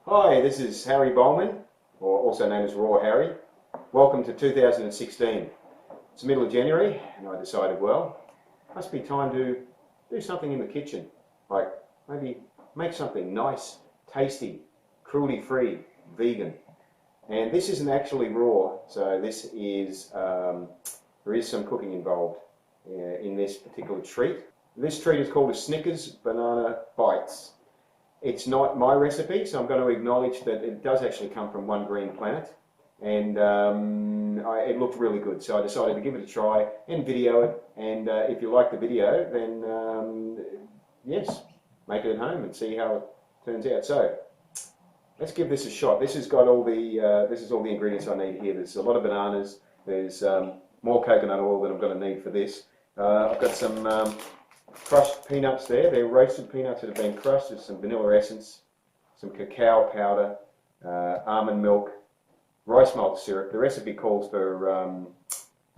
Hi, this is Harry Bowman, or also known as Raw Harry. Welcome to 2016. It's the middle of January, and I decided, well, must be time to do something in the kitchen, like maybe make something nice, tasty, cruelty-free, vegan. And this isn't actually raw, so this is there is some cooking involved in this particular treat. This treat is called a Snickers Banana Bites. It's not my recipe, so I'm going to acknowledge that it does actually come from One Green Planet, and it looked really good, so I decided to give it a try and video it. And if you like the video, then yes, make it at home and see how it turns out. So let's give this a shot. This has got all the this is all the ingredients I need here. There's a lot of bananas. There's more coconut oil than I'm going to need for this. I've got some crushed peanuts there. They're roasted peanuts that have been crushed. There's some vanilla essence, some cacao powder, almond milk, rice malt syrup. The recipe calls for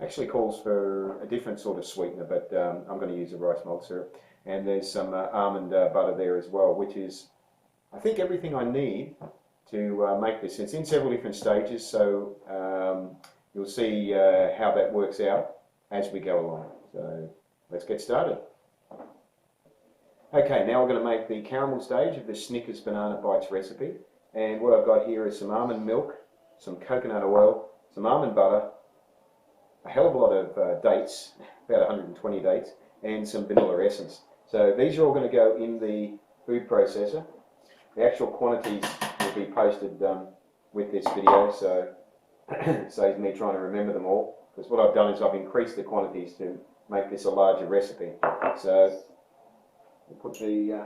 actually calls for a different sort of sweetener, but I'm going to use a rice malt syrup. And there's some almond butter there as well, which is, I think, everything I need to make this. It's in several different stages, so you'll see how that works out as we go along. So let's get started. Okay, now we're going to make the caramel stage of the Snickers Banana Bites recipe. And what I've got here is some almond milk, some coconut oil, some almond butter, a hell of a lot of dates, about 120 dates, and some vanilla essence. So these are all going to go in the food processor. The actual quantities will be posted with this video, so it saves me trying to remember them all. Because what I've done is I've increased the quantities to make this a larger recipe. So we'll put the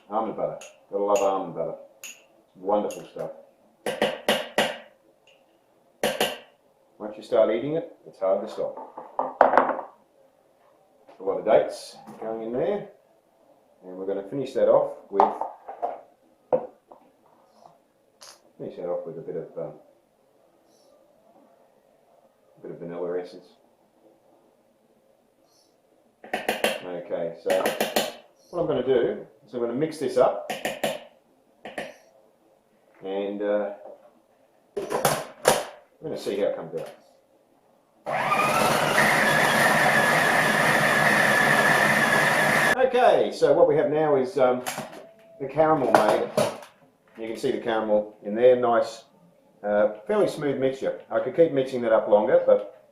almond butter. Gotta love almond butter. It's wonderful stuff. Once you start eating it, it's hard to stop. A lot of dates going in there. And we're going to finish that off with a bit of vanilla essence. Okay, so what I'm going to do is I'm going to mix this up, and I'm going to see how it comes out. Okay, so what we have now is the caramel made. You can see the caramel in there, nice, fairly smooth mixture. I could keep mixing that up longer, but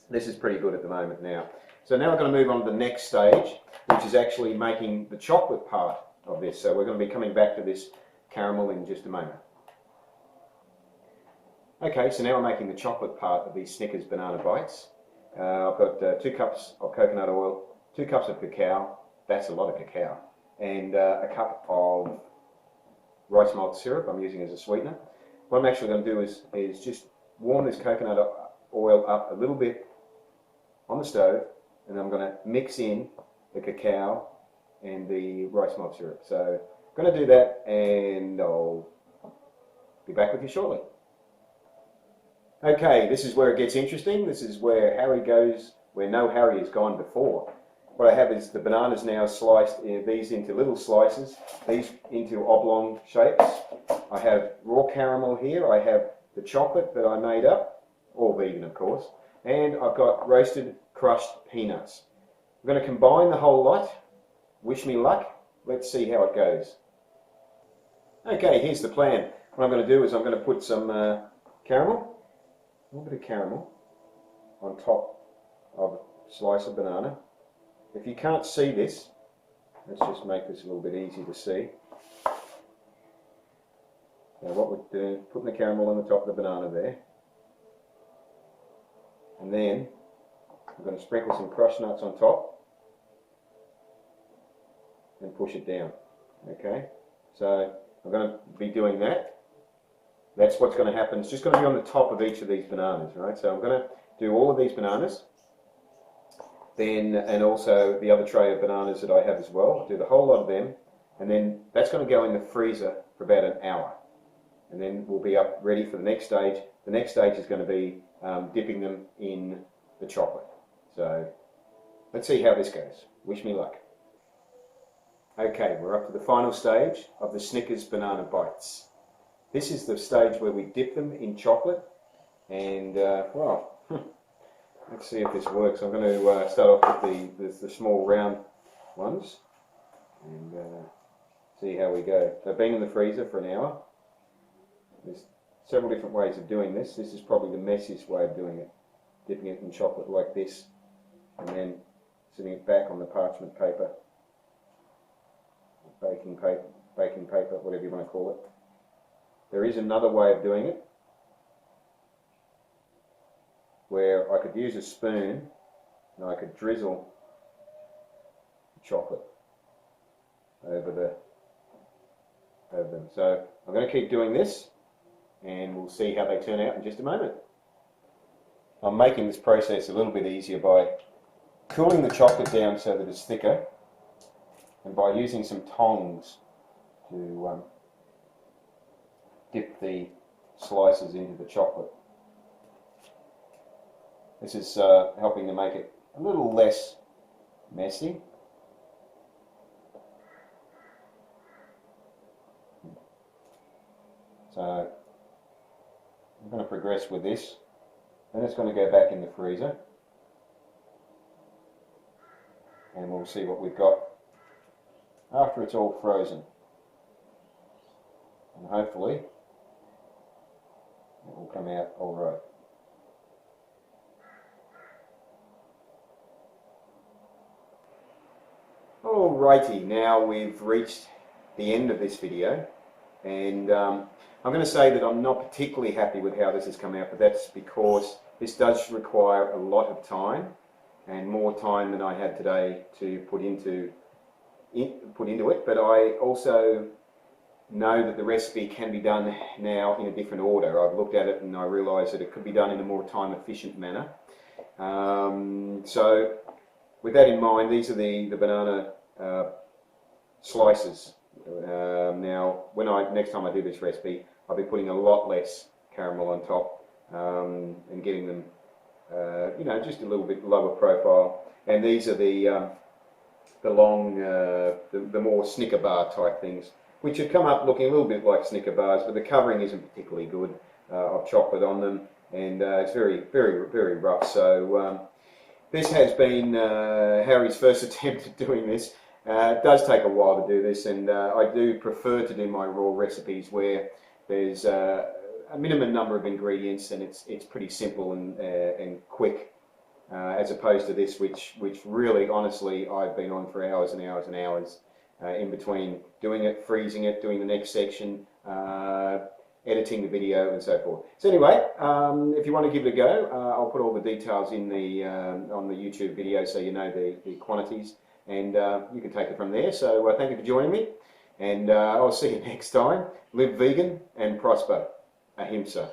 this is pretty good at the moment now. So now we're going to move on to the next stage, which is actually making the chocolate part of this. So we're going to be coming back to this caramel in just a moment. Okay, so now we're making the chocolate part of these Snickers Banana Bites. I've got 2 cups of coconut oil, 2 cups of cacao, that's a lot of cacao, and a cup of rice malt syrup I'm using as a sweetener. What I'm actually going to do is just warm this coconut oil up a little bit on the stove, and I'm going to mix in the cacao and the rice malt syrup. So I'm going to do that, and I'll be back with you shortly. Okay, this is where it gets interesting. This is where Harry goes where no Harry has gone before. What I have is the bananas now sliced, these into little slices, these into oblong shapes. I have raw caramel here. I have the chocolate that I made up, all vegan of course, and I've got roasted crushed peanuts. I'm going to combine the whole lot. Wish me luck. Let's see how it goes. Okay, here's the plan. What I'm going to do is I'm going to put some caramel, a little bit of caramel, on top of a slice of banana. If you can't see this, let's just make this a little bit easy to see. Now what we're doing, putting the caramel on the top of the banana there. And then I'm going to sprinkle some crushed nuts on top and push it down. Okay, so I'm going to be doing that. That's what's going to happen. It's just going to be on the top of each of these bananas, right? So I'm going to do all of these bananas, then, and also the other tray of bananas that I have as well. I'll do the whole lot of them, and then that's going to go in the freezer for about an hour. And then we'll be up ready for the next stage. The next stage is going to be dipping them in the chocolate. So let's see how this goes. Wish me luck. Okay, we're up to the final stage of the Snickers banana bites. This is the stage where we dip them in chocolate, and well, let's see if this works. I'm going to start off with the small round ones and see how we go. They've been in the freezer for an hour. There's several different ways of doing this. This is probably the messiest way of doing it. Dipping it in chocolate like this and then sitting it back on the parchment paper, baking paper, whatever you want to call it. There is another way of doing it where I could use a spoon and I could drizzle chocolate over them. So I'm going to keep doing this and we'll see how they turn out in just a moment. I'm making this process a little bit easier by cooling the chocolate down so that it's thicker and by using some tongs to dip the slices into the chocolate. This is helping to make it a little less messy. So I'm going to progress with this. Then it's going to go back in the freezer and we'll see what we've got after it's all frozen. And hopefully it will come out all right. Alrighty, now we've reached the end of this video, and I'm going to say that I'm not particularly happy with how this has come out, but that's because this does require a lot of time and more time than I had today to put into it. But I also know that the recipe can be done now in a different order. I've looked at it and I realise that it could be done in a more time efficient manner. So with that in mind, these are the banana slices. Now, next time I do this recipe, I'll be putting a lot less caramel on top and getting them, just a little bit lower profile. And these are the long, the more Snicker bar type things, which have come up looking a little bit like Snicker bars, but the covering isn't particularly good of chocolate on them, and it's very, very, very rough. So this has been Harry's first attempt at doing this. It does take a while to do this, and I do prefer to do my raw recipes where there's a minimum number of ingredients and it's pretty simple and quick, as opposed to this, which really, honestly, I've been on for hours and hours and hours in between doing it, freezing it, doing the next section, editing the video, and so forth. So anyway, if you want to give it a go, I'll put all the details in the on the YouTube video so you know the quantities. And you can take it from there. So thank you for joining me, and I'll see you next time. Live vegan and prosper. Ahimsa.